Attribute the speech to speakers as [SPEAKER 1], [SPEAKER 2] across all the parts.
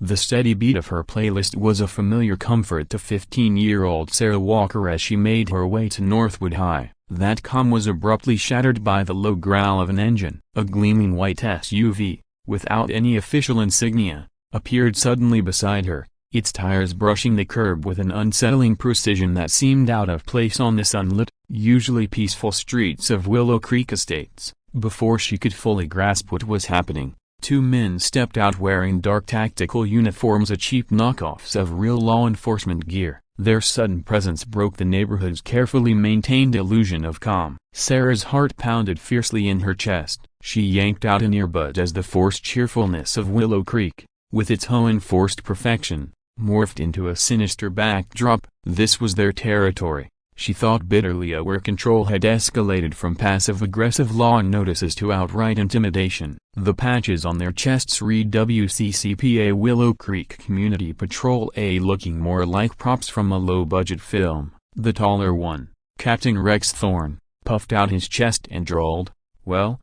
[SPEAKER 1] The steady beat of her playlist was a familiar comfort to 15-year-old Sarah Walker as she made her way to Northwood High. That calm was abruptly shattered by the low growl of an engine. A gleaming white SUV, without any official insignia, appeared suddenly beside her, its tires brushing the curb with an unsettling precision that seemed out of place on the sunlit, usually peaceful streets of Willow Creek Estates. Before she could fully grasp what was happening, two men stepped out wearing dark tactical uniforms, cheap knockoffs of real law enforcement gear. Their sudden presence broke the neighborhood's carefully maintained illusion of calm. Sarah's heart pounded fiercely in her chest. She yanked out an earbud as the forced cheerfulness of Willow Creek, with its enforced perfection, morphed into a sinister backdrop. This was their territory, she thought bitterly, where control had escalated from passive-aggressive law notices to outright intimidation. The patches on their chests read WCCPA Willow Creek Community Patrol A, looking more like props from a low-budget film. The taller one, Captain Rex Thorne, puffed out his chest and drawled, well,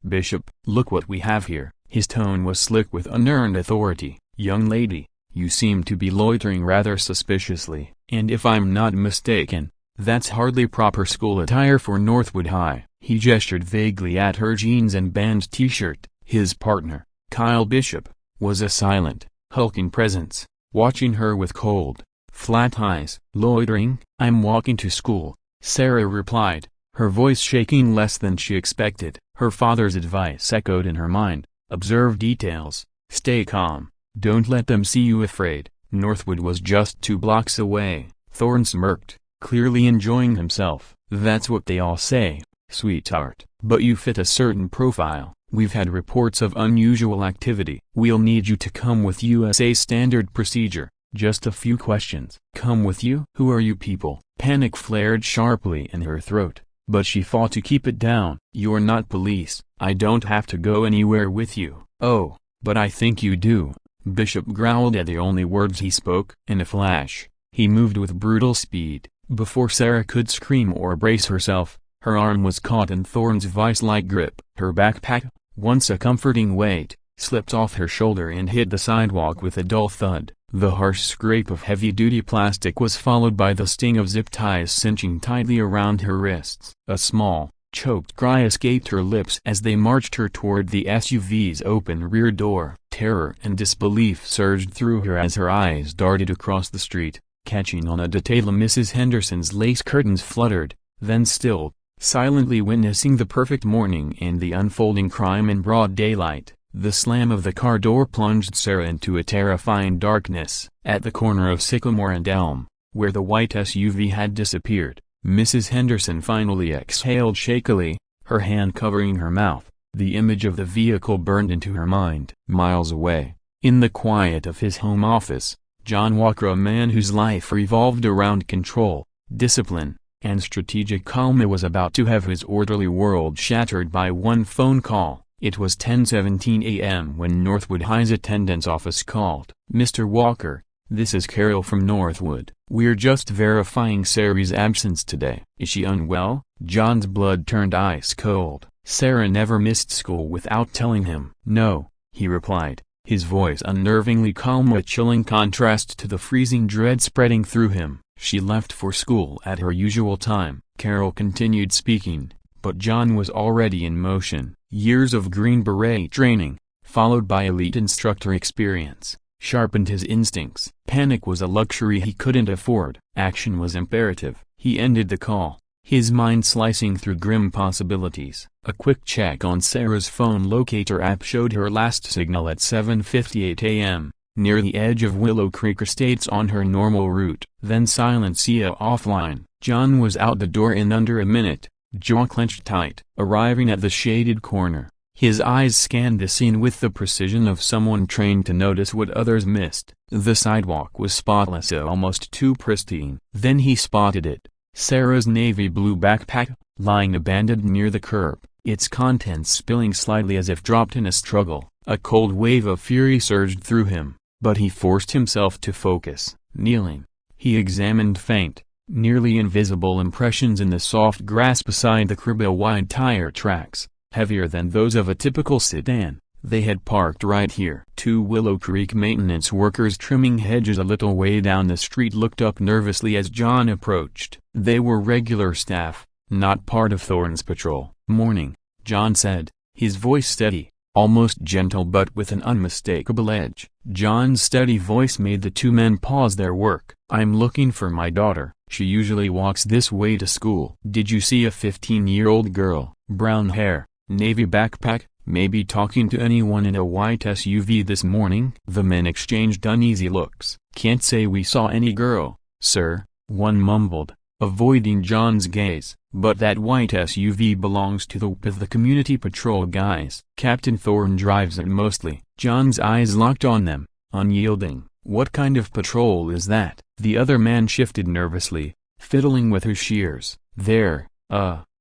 [SPEAKER 1] Bishop, look what we have here." His tone was slick with unearned authority. "Young lady, you seem to be loitering rather suspiciously, and if I'm not mistaken, that's hardly proper school attire for Northwood High." He gestured vaguely at her jeans and band t-shirt. His partner, Kyle Bishop, was a silent, hulking presence, watching her with cold, flat eyes. "Loitering? I'm walking to school," Sarah replied, her voice shaking less than she expected. Her father's advice echoed in her mind. "Observe details, stay calm, don't let them see you afraid." Northwood was just 2 blocks away. Thorne smirked, clearly enjoying himself. "That's what they all say, sweetheart. But you fit a certain profile. We've had reports of unusual activity. We'll need you to come with USA standard procedure. Just a few questions." "Come with you? Who are you people?" Panic flared sharply in her throat, but she fought to keep it down. "You're not police. I don't have to go anywhere with you." "Oh, but I think you do," Bishop growled at the only words he spoke. In a flash, he moved with brutal speed. Before Sarah could scream or brace herself, her arm was caught in Thorne's vice-like grip. Her backpack, once a comforting weight, slipped off her shoulder and hit the sidewalk with a dull thud. The harsh scrape of heavy-duty plastic was followed by the sting of zip ties cinching tightly around her wrists. A small, choked cry escaped her lips as they marched her toward the SUV's open rear door. Terror and disbelief surged through her as her eyes darted across the street, catching on a detail. Mrs. Henderson's lace curtains fluttered, then stilled, silently witnessing the perfect morning and the unfolding crime in broad daylight. The slam of the car door plunged Sarah into a terrifying darkness. At the corner of Sycamore and Elm, where the white SUV had disappeared, Mrs. Henderson finally exhaled shakily, her hand covering her mouth. The image of the vehicle burned into her mind. Miles away, in the quiet of his home office, John Walker, a man whose life revolved around control, discipline, and strategic calm, was about to have his orderly world shattered by one phone call. It was 10:17 a.m. when Northwood High's attendance office called. "Mr. Walker, this is Carol from Northwood. We're just verifying Sarah's absence today." "Is she unwell?" John's blood turned ice cold. Sarah never missed school without telling him. "No," he replied, his voice unnervingly calm, a chilling contrast to the freezing dread spreading through him. "She left for school at her usual time." Carol continued speaking, but John was already in motion. Years of Green Beret training, followed by elite instructor experience, sharpened his instincts. Panic was a luxury he couldn't afford. Action was imperative. He ended the call, his mind slicing through grim possibilities. A quick check on Sarah's phone locator app showed her last signal at 7:58 a.m., near the edge of Willow Creek Estates on her normal route. Then silence offline. John was out the door in under a minute, jaw clenched tight. Arriving at the shaded corner, his eyes scanned the scene with the precision of someone trained to notice what others missed. The sidewalk was spotless, almost too pristine. Then he spotted it. Sarah's navy blue backpack, lying abandoned near the curb, its contents spilling slightly as if dropped in a struggle. A cold wave of fury surged through him, but he forced himself to focus. Kneeling, he examined faint, nearly invisible impressions in the soft grass beside the crib. Wide tire tracks, heavier than those of a typical sedan, They had parked right here. Two Willow Creek maintenance workers trimming hedges a little way down the street looked up nervously as John approached. They were regular staff, not part of Thorne's patrol. "Morning," John said, his voice steady, almost gentle but with an unmistakable edge. John's steady voice made the two men pause their work. "I'm looking for my daughter. She usually walks this way to school." "Did you see a 15-year-old girl, brown hair, navy backpack, maybe talking to anyone in a white SUV this morning?" The men exchanged uneasy looks. "Can't say we saw any girl, sir," one mumbled, avoiding John's gaze. "But that white SUV belongs to the community patrol guys. Captain Thorne drives it mostly." John's eyes locked on them, unyielding. "What kind of patrol is that?" The other man shifted nervously, fiddling with her shears. "They're,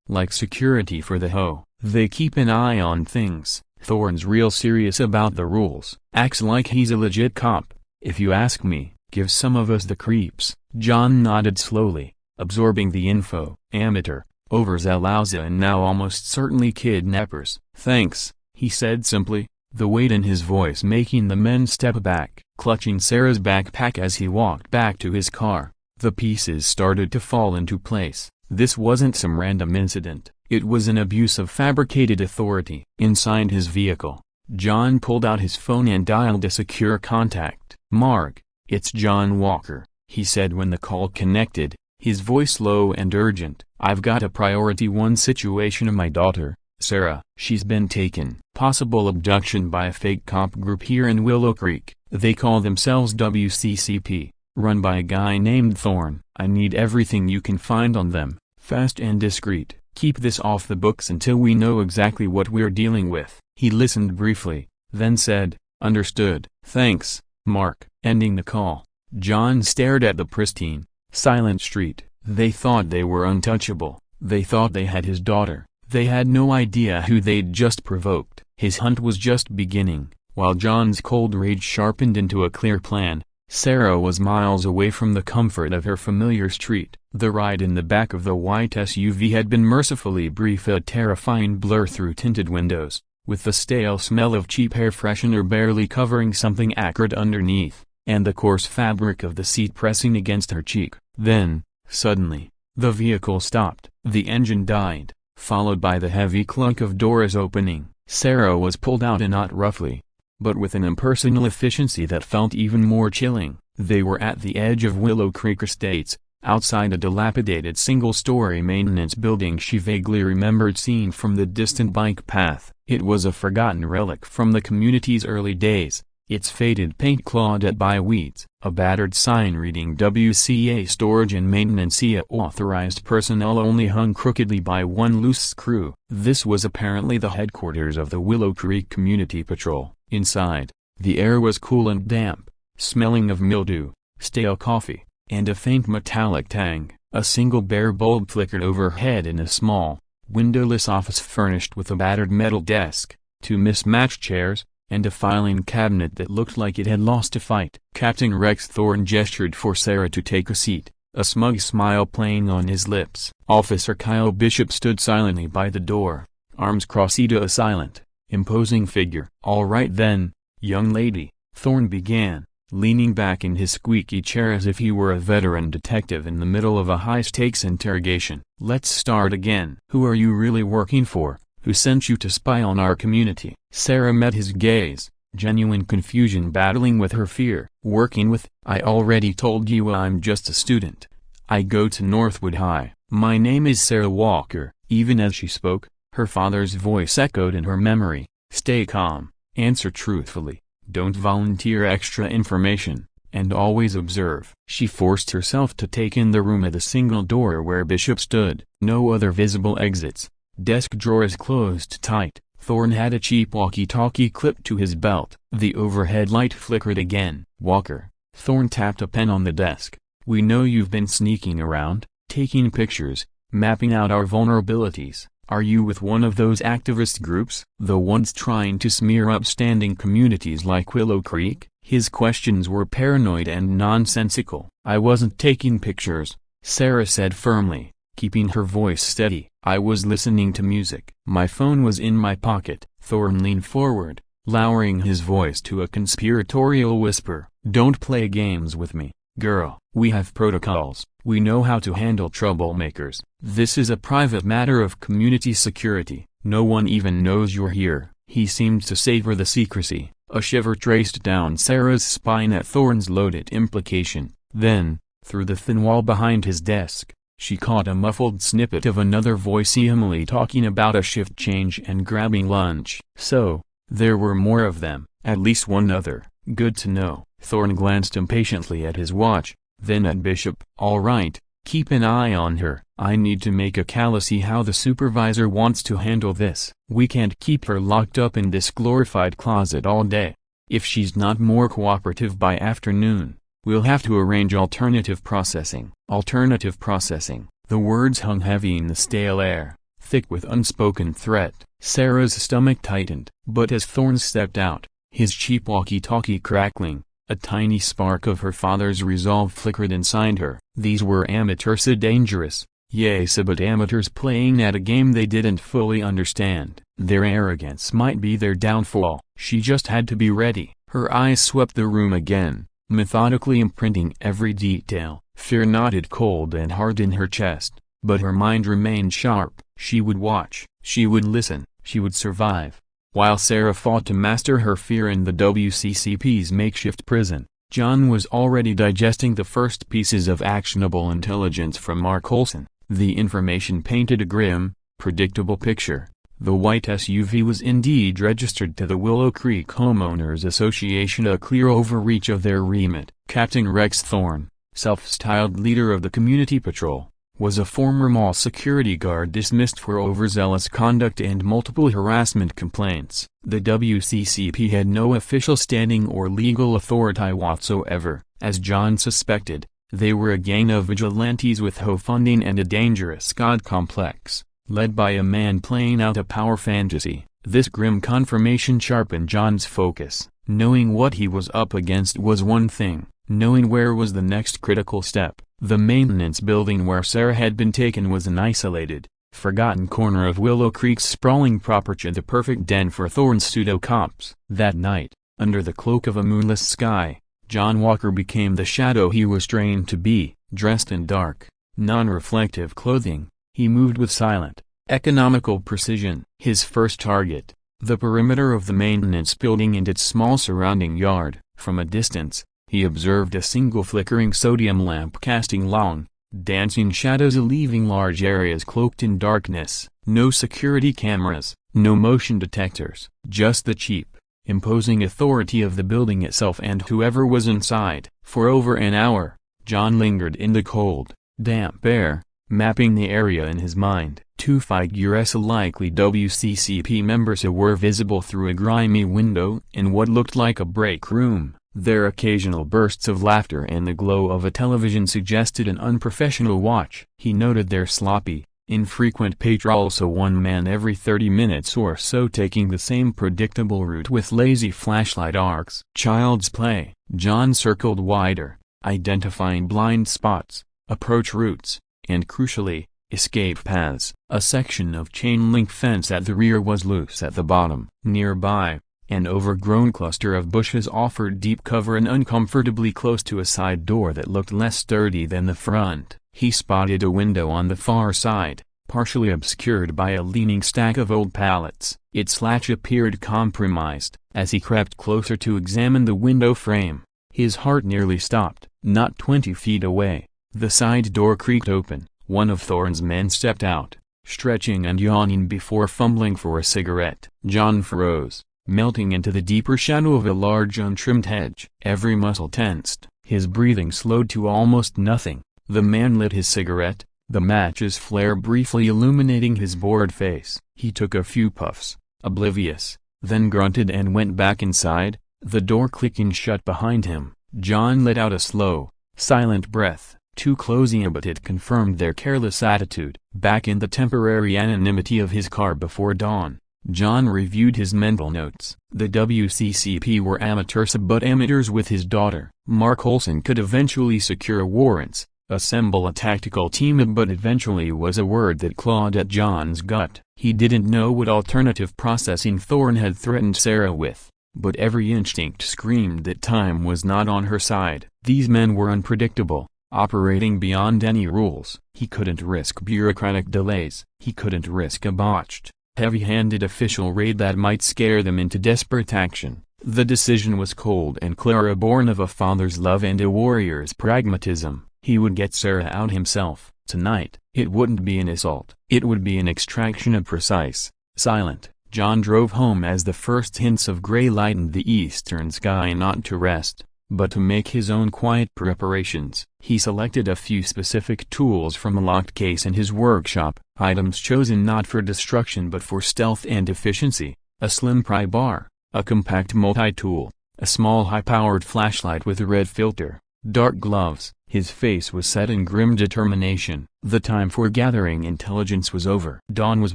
[SPEAKER 1] like security for the HOA. They keep an eye on things. Thorne's real serious about the rules. Acts like he's a legit cop, if you ask me. Gives some of us the creeps." John nodded slowly, absorbing the info. "Amateur, overzealous and now almost certainly kidnappers." "Thanks," he said simply, the weight in his voice making the men step back. Clutching Sarah's backpack as he walked back to his car, the pieces started to fall into place. This wasn't some random incident, it was an abuse of fabricated authority. Inside his vehicle, John pulled out his phone and dialed a secure contact. "Mark, it's John Walker," he said when the call connected, his voice low and urgent. "I've got a priority 1 situation of my daughter, Sarah. She's been taken. Possible abduction by a fake cop group here in Willow Creek. They call themselves WCCP, run by a guy named Thorne. I need everything you can find on them, fast and discreet. Keep this off the books until we know exactly what we're dealing with." He listened briefly, then said, "Understood. Thanks, Mark." Ending the call, John stared at the pristine, silent street. They thought they were untouchable. They thought they had his daughter. They had no idea who they'd just provoked. His hunt was just beginning. While John's cold rage sharpened into a clear plan, Sarah was miles away from the comfort of her familiar street. The ride in the back of the white SUV had been mercifully brief, a terrifying blur through tinted windows, with the stale smell of cheap air freshener barely covering something acrid underneath, and the coarse fabric of the seat pressing against her cheek. Then, suddenly, the vehicle stopped. The engine died, followed by the heavy clunk of doors opening. Sarah was pulled out, and not roughly, but with an impersonal efficiency that felt even more chilling. They were at the edge of Willow Creek Estates, outside a dilapidated single-story maintenance building she vaguely remembered seeing from the distant bike path. It was a forgotten relic from the community's early days, its faded paint clawed at by weeds. A battered sign reading WCA Storage and Maintenance Authorized Personnel only hung crookedly by one loose screw. This was apparently the headquarters of the Willow Creek Community Patrol. Inside, the air was cool and damp, smelling of mildew, stale coffee, and a faint metallic tang. A single bare bulb flickered overhead in a small, windowless office furnished with a battered metal desk, 2 mismatched chairs, and a filing cabinet that looked like it had lost a fight. Captain Rex Thorne gestured for Sarah to take a seat, a smug smile playing on his lips. Officer Kyle Bishop stood silently by the door, arms crossed, a silent, imposing figure. "All right then, young lady," Thorne began, leaning back in his squeaky chair as if he were a veteran detective in the middle of a high-stakes interrogation. "Let's start again. Who are you really working for? Who sent you to spy on our community?" Sarah met his gaze, genuine confusion battling with her fear. "Working with? I already told you I'm just a student. I go to Northwood High. My name is Sarah Walker." Even as she spoke, her father's voice echoed in her memory. "Stay calm, answer truthfully, don't volunteer extra information, and always observe." She forced herself to take in the room at the single door where Bishop stood. No other visible exits. Desk drawers closed tight. Thorne had a cheap walkie-talkie clipped to his belt. The overhead light flickered again. "Walker," Thorne tapped a pen on the desk, "we know you've been sneaking around, taking pictures, mapping out our vulnerabilities. Are you with one of those activist groups? The ones trying to smear upstanding communities like Willow Creek?" His questions were paranoid and nonsensical. "I wasn't taking pictures," Sarah said firmly, keeping her voice steady. "I was listening to music. My phone was in my pocket." Thorne leaned forward, lowering his voice to a conspiratorial whisper. "Don't play games with me, girl. We have protocols. We know how to handle troublemakers. This is a private matter of community security. No one even knows you're here." He seemed to savor the secrecy. A shiver traced down Sarah's spine at Thorne's loaded implication. Then, through the thin wall behind his desk, she caught a muffled snippet of another voice, Emily talking about a shift change and grabbing lunch. So, there were more of them, at least one other. Good to know. Thorne glanced impatiently at his watch, then at Bishop. "All right, keep an eye on her. I need to make a call, see how the supervisor wants to handle this. We can't keep her locked up in this glorified closet all day. If she's not more cooperative by afternoon, we'll have to arrange alternative processing." Alternative processing. The words hung heavy in the stale air, thick with unspoken threat. Sarah's stomach tightened. But as Thorne stepped out, his cheap walkie-talkie crackling, a tiny spark of her father's resolve flickered inside her. These were amateurs, dangerous, yes, but amateurs playing at a game they didn't fully understand. Their arrogance might be their downfall. She just had to be ready. Her eyes swept the room again, methodically imprinting every detail. Fear knotted cold and hard in her chest, but her mind remained sharp. She would watch, she would listen, she would survive. While Sarah fought to master her fear in the WCCP's makeshift prison, John was already digesting the first pieces of actionable intelligence from Mark Olson. The information painted a grim, predictable picture. The white SUV was indeed registered to the Willow Creek Homeowners Association, a clear overreach of their remit. Captain Rex Thorne, self-styled leader of the community patrol, was a former mall security guard dismissed for overzealous conduct and multiple harassment complaints. The WCCP had no official standing or legal authority whatsoever. As John suspected, they were a gang of vigilantes with HOA funding and a dangerous god complex, led by a man playing out a power fantasy. This grim confirmation sharpened John's focus. Knowing what he was up against was one thing, knowing where was the next critical step. The maintenance building where Sarah had been taken was an isolated, forgotten corner of Willow Creek's sprawling property, the perfect den for Thorne's pseudo-cops. That night, under the cloak of a moonless sky, John Walker became the shadow he was trained to be. Dressed in dark, non-reflective clothing, he moved with silent, economical precision. His first target, the perimeter of the maintenance building and its small surrounding yard. From a distance, he observed a single flickering sodium lamp casting long, dancing shadows, leaving large areas cloaked in darkness. No security cameras, no motion detectors, just the cheap, imposing authority of the building itself and whoever was inside. For over an hour, John lingered in the cold, damp air, mapping the area in his mind. 2 figures, likely WCCP members, were visible through a grimy window in what looked like a break room. Their occasional bursts of laughter and the glow of a television suggested an unprofessional watch. He noted their sloppy, infrequent patrols, so one man every 30 minutes or so, taking the same predictable route with lazy flashlight arcs. Child's play. John circled wider, identifying blind spots, approach routes, and crucially, escape paths. A section of chain-link fence at the rear was loose at the bottom. Nearby, an overgrown cluster of bushes offered deep cover and uncomfortably close to a side door that looked less sturdy than the front. He spotted a window on the far side, partially obscured by a leaning stack of old pallets. Its latch appeared compromised. As he crept closer to examine the window frame, his heart nearly stopped. Not 20 feet away, the side door creaked open. One of Thorne's men stepped out, stretching and yawning before fumbling for a cigarette. John froze, melting into the deeper shadow of a large untrimmed hedge. Every muscle tensed, his breathing slowed to almost nothing. The man lit his cigarette, the match's flare briefly illuminating his bored face. He took a few puffs, oblivious, then grunted and went back inside, the door clicking shut behind him. John let out a slow, silent breath. Too closing, but it confirmed their careless attitude. Back in the temporary anonymity of his car before dawn, John reviewed his mental notes. The WCCP were amateurs, but amateurs with his daughter. Mark Olson could eventually secure warrants, assemble a tactical team, but eventually was a word that clawed at John's gut. He didn't know what alternative processing Thorne had threatened Sarah with, but every instinct screamed that time was not on her side. These men were unpredictable, operating beyond any rules. He couldn't risk bureaucratic delays. He couldn't risk a botched, heavy-handed official raid that might scare them into desperate action. The decision was cold and clear, born of a father's love and a warrior's pragmatism. He would get Sarah out himself. Tonight, it wouldn't be an assault. It would be an extraction of precise, silent. John drove home as the first hints of gray lightened the eastern sky, not to rest, but to make his own quiet preparations. He selected a few specific tools from a locked case in his workshop, items chosen not for destruction but for stealth and efficiency: a slim pry bar, a compact multi-tool, a small high-powered flashlight with a red filter, dark gloves. His face was set in grim determination. The time for gathering intelligence was over. Dawn was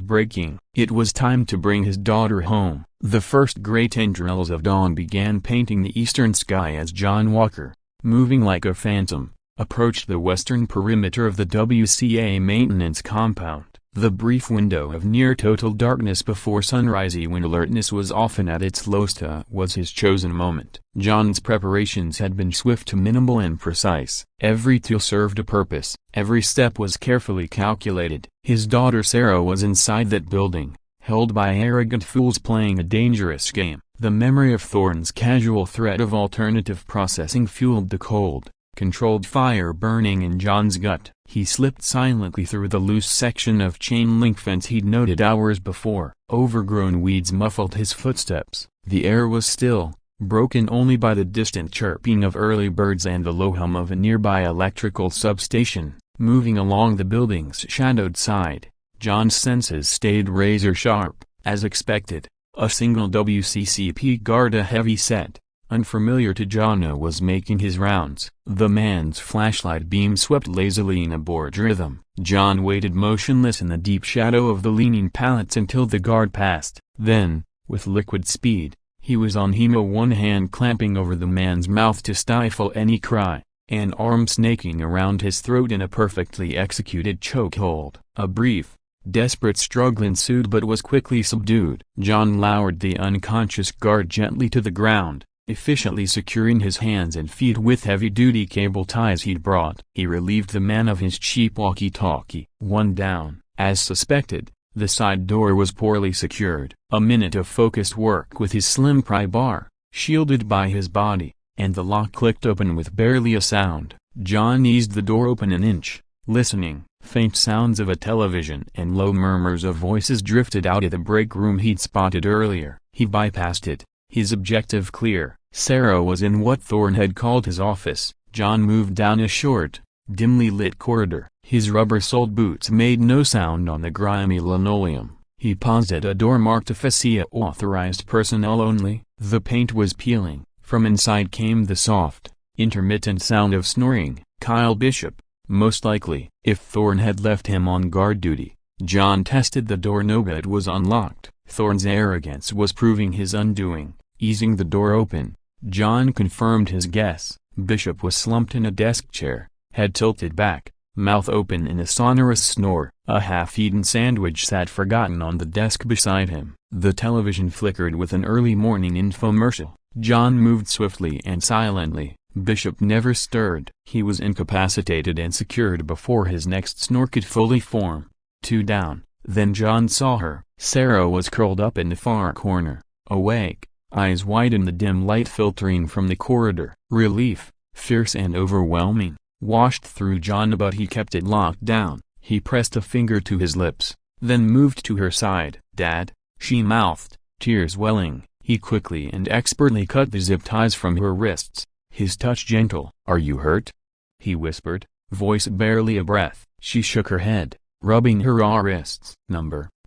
[SPEAKER 1] breaking. It was time to bring his daughter home. The first gray tendrils of dawn began painting the eastern sky as John Walker, moving like a phantom, approached the western perimeter of the WCA maintenance compound. The brief window of near-total darkness before sunrise, when alertness was often at its lowest, was his chosen moment. John's preparations had been swift, minimal and precise. Every tool served a purpose. Every step was carefully calculated. His daughter Sarah was inside that building, held by arrogant fools playing a dangerous game. The memory of Thorne's casual threat of alternative processing fueled the cold, controlled fire burning in John's gut. He slipped silently through the loose section of chain-link fence he'd noted hours before. Overgrown weeds muffled his footsteps. The air was still, broken only by the distant chirping of early birds and the low hum of a nearby electrical substation. Moving along the building's shadowed side, John's senses stayed razor-sharp. As expected, a single WCCP guard, a heavy-set, unfamiliar to John, was making his rounds. The man's flashlight beam swept lazily in a bored rhythm. John waited motionless in the deep shadow of the leaning pallets until the guard passed. Then, with liquid speed, he was on him, one hand clamping over the man's mouth to stifle any cry, an arm snaking around his throat in a perfectly executed chokehold. A brief, desperate struggle ensued but was quickly subdued. John lowered the unconscious guard gently to the ground, efficiently securing his hands and feet with heavy-duty cable ties he'd brought. He relieved the man of his cheap walkie-talkie. One down. As suspected, the side door was poorly secured. A minute of focused work with his slim pry bar, shielded by his body, and the lock clicked open with barely a sound. John eased the door open an inch, listening. Faint sounds of a television and low murmurs of voices drifted out of the break room he'd spotted earlier. He bypassed it, his objective clear. Sarah was in what Thorne had called his office. John moved down a short, dimly lit corridor. His rubber-soled boots made no sound on the grimy linoleum. He paused at a door marked "Fascia Authorized Personnel Only." The paint was peeling. From inside came the soft, intermittent sound of snoring. Kyle Bishop, most likely. If Thorne had left him on guard duty. John tested the doorknob. It was unlocked. Thorne's arrogance was proving his undoing. Easing the door open, John confirmed his guess. Bishop was slumped in a desk chair, head tilted back, mouth open in a sonorous snore. A half-eaten sandwich sat forgotten on the desk beside him. The television flickered with an early morning infomercial. John moved swiftly and silently. Bishop never stirred. He was incapacitated and secured before his next snore could fully form. Two down. Then John saw her. Sarah was curled up in the far corner, awake, eyes wide in the dim light filtering from the corridor. Relief, fierce and overwhelming, washed through John, but he kept it locked down. He pressed a finger to his lips, then moved to her side. "Dad," she mouthed, tears welling. He quickly and expertly cut the zip ties from her wrists, his touch gentle. "Are you hurt?" he whispered, voice barely a breath. She shook her head, rubbing her raw wrists.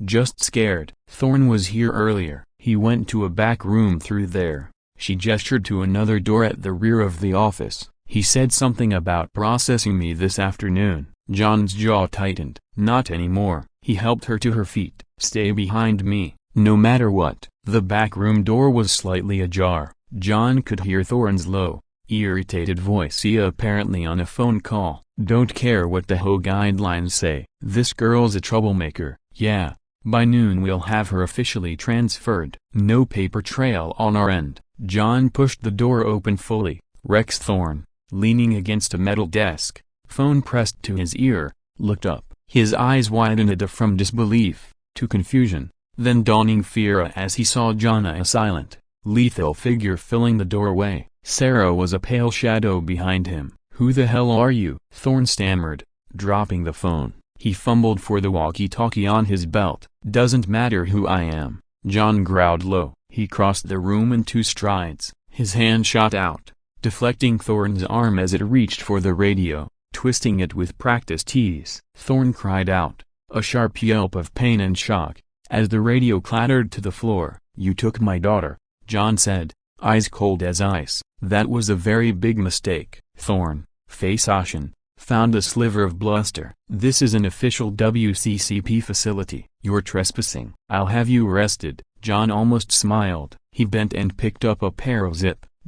[SPEAKER 1] Just scared. Thorne was here earlier. He went to a back room through there." She gestured to another door at the rear of the office. "He said something about processing me this afternoon." John's jaw tightened. "Not anymore." He helped her to her feet. "Stay behind me, no matter what." The back room door was slightly ajar. John could hear Thorne's low, irritated voice, apparently on a phone call. "Don't care what the HOA guidelines say. This girl's a troublemaker." "Yeah, By noon we'll have her officially transferred. No paper trail on our end. John pushed the door open fully. Rex Thorne, leaning against a metal desk, phone pressed to his ear, looked up. His eyes widened from disbelief to confusion, then dawning fear as he saw Jonna, a silent, lethal figure filling the doorway. Sarah was a pale shadow behind him. "Who the hell are you?" Thorne stammered, dropping the phone. He fumbled for the walkie-talkie on his belt. "Doesn't matter who I am," John growled low. He crossed the room in 2 strides. His hand shot out, deflecting Thorne's arm as it reached for the radio, twisting it with practiced ease. Thorne cried out, a sharp yelp of pain and shock, as the radio clattered to the floor. "You took my daughter," John said, eyes cold as ice. "That was a very big mistake." Thorne, face ashen, found a sliver of bluster. "This is an official WCCP facility. You're trespassing. I'll have you arrested." John almost smiled. He bent and picked up a pair of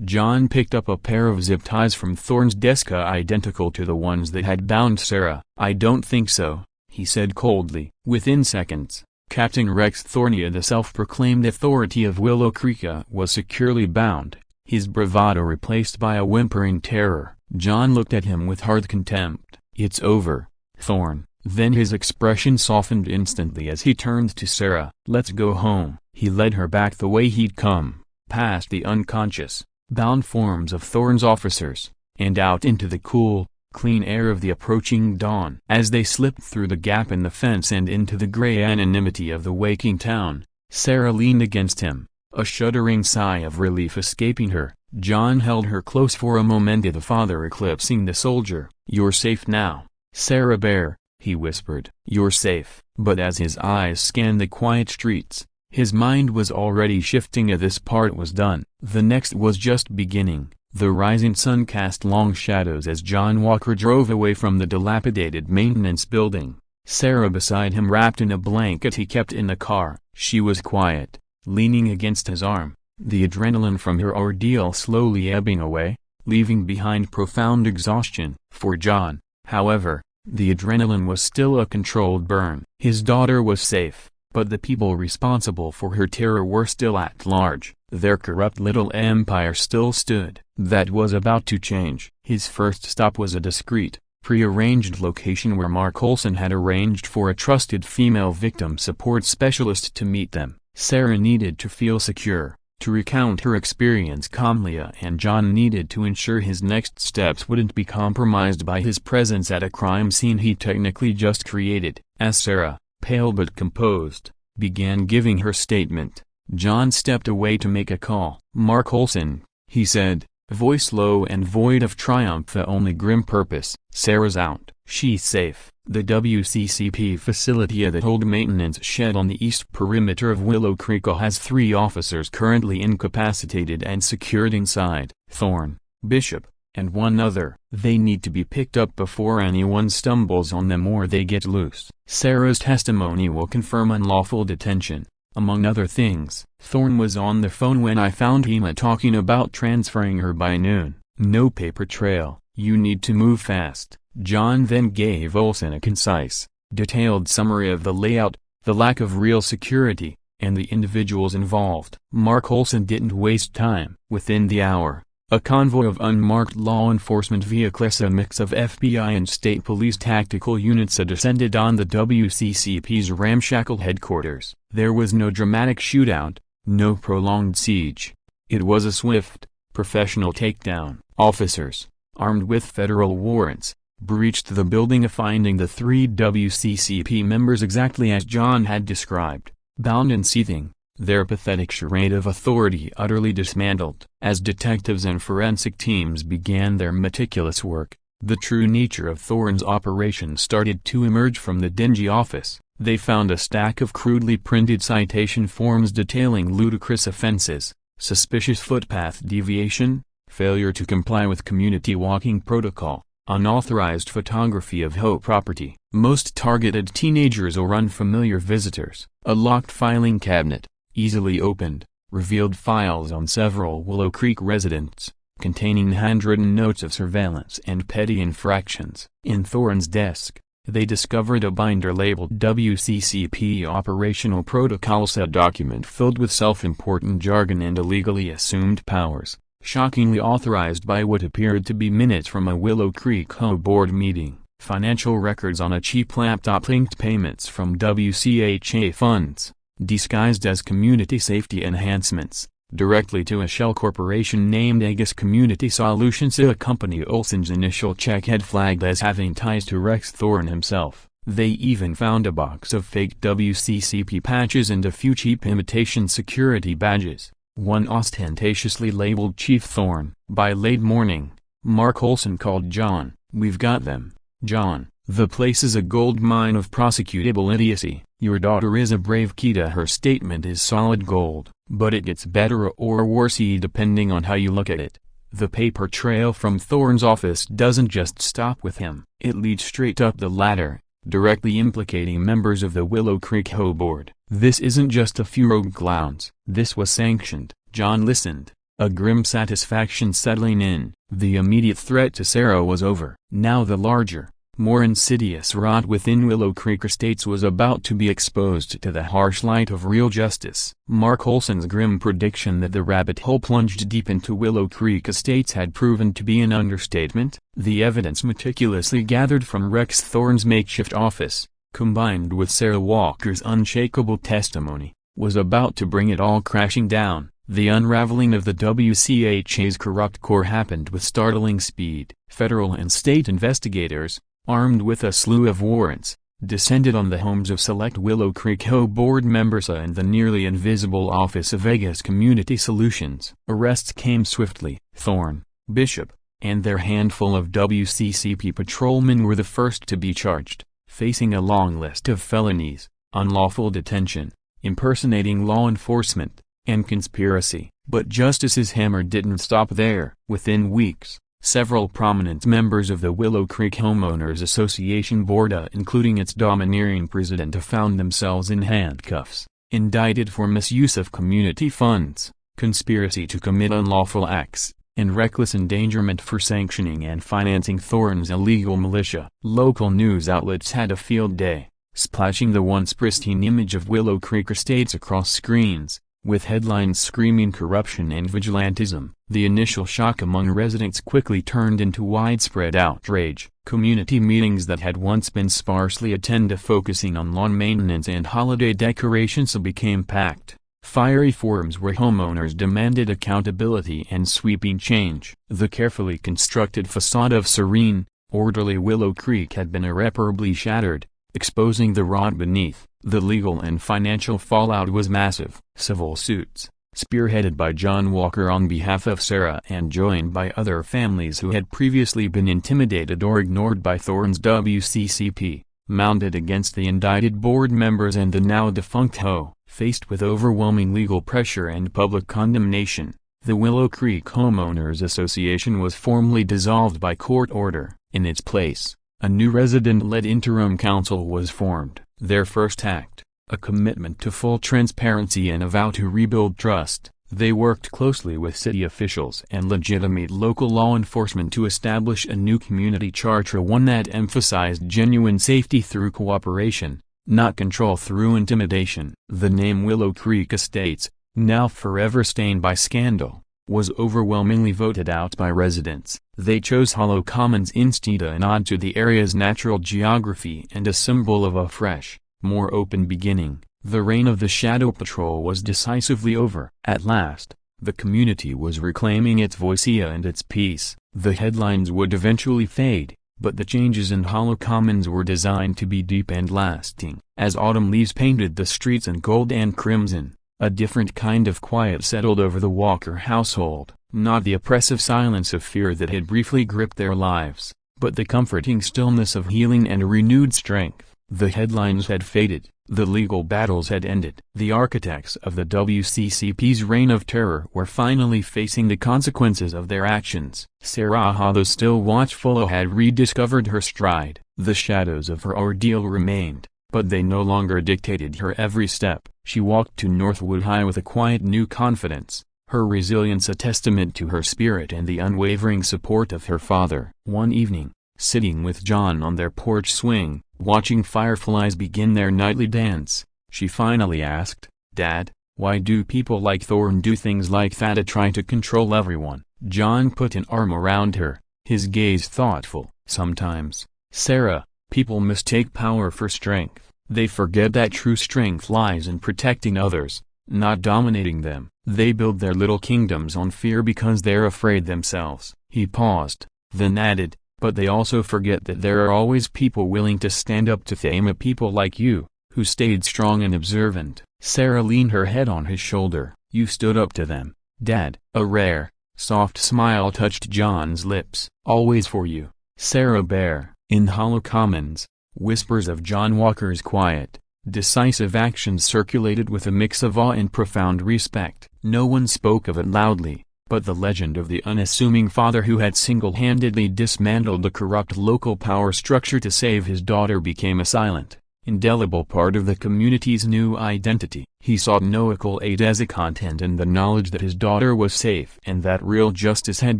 [SPEAKER 1] John picked up a pair of zip ties from Thorne's desk, identical to the ones that had bound Sarah. "I don't think so," he said coldly. Within seconds, Captain Rex Thorne, the self-proclaimed authority of Willow Creek, was securely bound, his bravado replaced by a whimpering terror. John looked at him with hard contempt. "It's over, Thorne." Then his expression softened instantly as he turned to Sarah. "Let's go home." He led her back the way he'd come, past the unconscious, bound forms of Thorne's officers, and out into the cool, clean air of the approaching dawn. As they slipped through the gap in the fence and into the gray anonymity of the waking town, Sarah leaned against him, a shuddering sigh of relief escaping her. John held her close for a moment, the father eclipsing the soldier. "You're safe now, Sarah Bear," he whispered. "You're safe." But as his eyes scanned the quiet streets, his mind was already shifting. This part was done. The next was just beginning. The rising sun cast long shadows as John Walker drove away from the dilapidated maintenance building. Sarah beside him, wrapped in a blanket he kept in the car. She was quiet, leaning against his arm, the adrenaline from her ordeal slowly ebbing away, leaving behind profound exhaustion. For John, however, the adrenaline was still a controlled burn. His daughter was safe, but the people responsible for her terror were still at large. Their corrupt little empire still stood. That was about to change. His first stop was a discreet, pre-arranged location where Mark Olson had arranged for a trusted female victim support specialist to meet them. Sarah needed to feel secure, to recount her experience calmly, and John needed to ensure his next steps wouldn't be compromised by his presence at a crime scene he technically just created. As Sarah, pale but composed, began giving her statement, John stepped away to make a call. "Mark Olson," he said, voice low and void of triumph, only grim purpose. "Sarah's out. She's safe." The WCCP facility, that old maintenance shed on the east perimeter of Willow Creek, has 3 officers currently incapacitated and secured inside: Thorne, Bishop, and 1 other. They need to be picked up before anyone stumbles on them or they get loose. Sarah's testimony will confirm unlawful detention, among other things. "Thorne was on the phone when I found him talking about transferring her by noon. No paper trail. You need to move fast." John then gave Olson a concise, detailed summary of the layout, the lack of real security, and the individuals involved. Mark Olson didn't waste time. Within the hour, a convoy of unmarked law enforcement vehicles, a mix of FBI and state police tactical units, descended on the WCCP's ramshackle headquarters. There was no dramatic shootout, no prolonged siege. It was a swift, professional takedown. Officers, armed with federal warrants, breached the building, finding the 3 WCCP members exactly as John had described, bound and seething, their pathetic charade of authority utterly dismantled. As detectives and forensic teams began their meticulous work, the true nature of Thorne's operation started to emerge from the dingy office. They found a stack of crudely printed citation forms detailing ludicrous offenses: suspicious footpath deviation, failure to comply with community walking protocol, unauthorized photography of HOA property. Most targeted teenagers or unfamiliar visitors. A locked filing cabinet, easily opened, revealed files on several Willow Creek residents, containing handwritten notes of surveillance and petty infractions. In Thorne's desk, They discovered a binder labeled WCCP Operational Protocols, a document filled with self-important jargon and illegally assumed powers, shockingly authorized by what appeared to be minutes from a Willow Creek HOA board meeting. Financial records on a cheap laptop linked payments from WCHA funds, disguised as community safety enhancements, directly to a shell corporation named Aegis Community Solutions, a company Olson's initial check had flagged as having ties to Rex Thorne himself. They even found a box of fake WCCP patches and a few cheap imitation security badges, one ostentatiously labeled Chief Thorne. By late morning, Mark Olson called John. "We've got them, John. The place is a gold mine of prosecutable idiocy. Your daughter is a brave Kita. Her statement is solid gold, but it gets better or worse depending on how you look at it. The paper trail from Thorne's office doesn't just stop with him. It leads straight up the ladder, directly implicating members of the Willow Creek HOA board. This isn't just a few rogue clowns. This was sanctioned." John listened, a grim satisfaction settling in. The immediate threat to Sarah was over. Now the larger, more insidious rot within Willow Creek Estates was about to be exposed to the harsh light of real justice. Mark Olson's grim prediction that the rabbit hole plunged deep into Willow Creek Estates had proven to be an understatement. The evidence meticulously gathered from Rex Thorne's makeshift office, combined with Sarah Walker's unshakable testimony, was about to bring it all crashing down. The unraveling of the WCHA's corrupt core happened with startling speed. Federal and state investigators, armed with a slew of warrants, descended on the homes of select Willow Creek HOA board members and the nearly invisible office of Aegis Community Solutions. Arrests came swiftly. Thorne, Bishop, and their handful of WCCP patrolmen were the first to be charged, facing a long list of felonies: unlawful detention, impersonating law enforcement, and conspiracy. But justice's hammer didn't stop there. Within weeks, several prominent members of the Willow Creek Homeowners Association board, including its domineering president, found themselves in handcuffs, indicted for misuse of community funds, conspiracy to commit unlawful acts, and reckless endangerment for sanctioning and financing Thorne's illegal militia. Local news outlets had a field day, splashing the once pristine image of Willow Creek Estates across screens, with headlines screaming corruption and vigilantism. The initial shock among residents quickly turned into widespread outrage. Community meetings that had once been sparsely attended, focusing on lawn maintenance and holiday decorations, became packed. Fiery forums where homeowners demanded accountability and sweeping change. The carefully constructed facade of serene, orderly Willow Creek had been irreparably shattered, exposing the rot beneath. The legal and financial fallout was massive. Civil suits, spearheaded by John Walker on behalf of Sarah and joined by other families who had previously been intimidated or ignored by Thorne's WCCP, mounted against the indicted board members and the now defunct HOA. Faced with overwhelming legal pressure and public condemnation, the Willow Creek Homeowners Association was formally dissolved by court order. In its place, a new resident-led interim council was formed. Their first act, a commitment to full transparency and a vow to rebuild trust. They worked closely with city officials and legitimate local law enforcement to establish a new community charter, one that emphasized genuine safety through cooperation, not control through intimidation. The name Willow Creek Estates, now forever stained by scandal, was overwhelmingly voted out by residents. They chose Hollow Commons instead, a nod to the area's natural geography and a symbol of a fresh, more open beginning. The reign of the Shadow Patrol was decisively over. At last, the community was reclaiming its voice and its peace. The headlines would eventually fade, but the changes in Hollow Commons were designed to be deep and lasting. As autumn leaves painted the streets in gold and crimson, a different kind of quiet settled over the Walker household. Not the oppressive silence of fear that had briefly gripped their lives, but the comforting stillness of healing and renewed strength. The headlines had faded, the legal battles had ended. The architects of the WCCP's reign of terror were finally facing the consequences of their actions. Sarah, though still watchful, had rediscovered her stride. The shadows of her ordeal remained, but they no longer dictated her every step. She walked to Northwood High with a quiet new confidence, her resilience a testament to her spirit and the unwavering support of her father. One evening, sitting with John on their porch swing, Watching fireflies begin their nightly dance, she finally asked, "Dad, why do people like Thorne do things like that to try to control everyone?" John put an arm around her, his gaze thoughtful. "Sometimes, Sarah, people mistake power for strength. They forget that true strength lies in protecting others, not dominating them. They build their little kingdoms on fear because they're afraid themselves." He paused, then added, "But they also forget that there are always people willing to stand up to them, people like you, who stayed strong and observant." Sarah leaned her head on his shoulder. "You stood up to them, Dad." A rare, soft smile touched John's lips. "Always for you, Sarah Bear." In Hollow Commons, whispers of John Walker's quiet, decisive actions circulated with a mix of awe and profound respect. No one spoke of it loudly, but the legend of the unassuming father who had single-handedly dismantled the corrupt local power structure to save his daughter became a silent, indelible part of the community's new identity. He saw no accolade as a content in the knowledge that his daughter was safe and that real justice had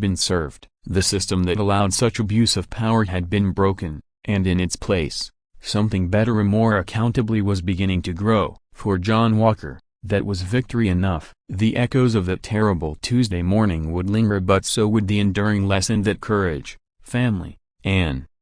[SPEAKER 1] been served. The system that allowed such abuse of power had been broken, and in its place, something better and more accountably was beginning to grow. For John Walker, that was victory enough. The echoes of that terrible Tuesday morning would linger, but so would the enduring lesson that courage, family, and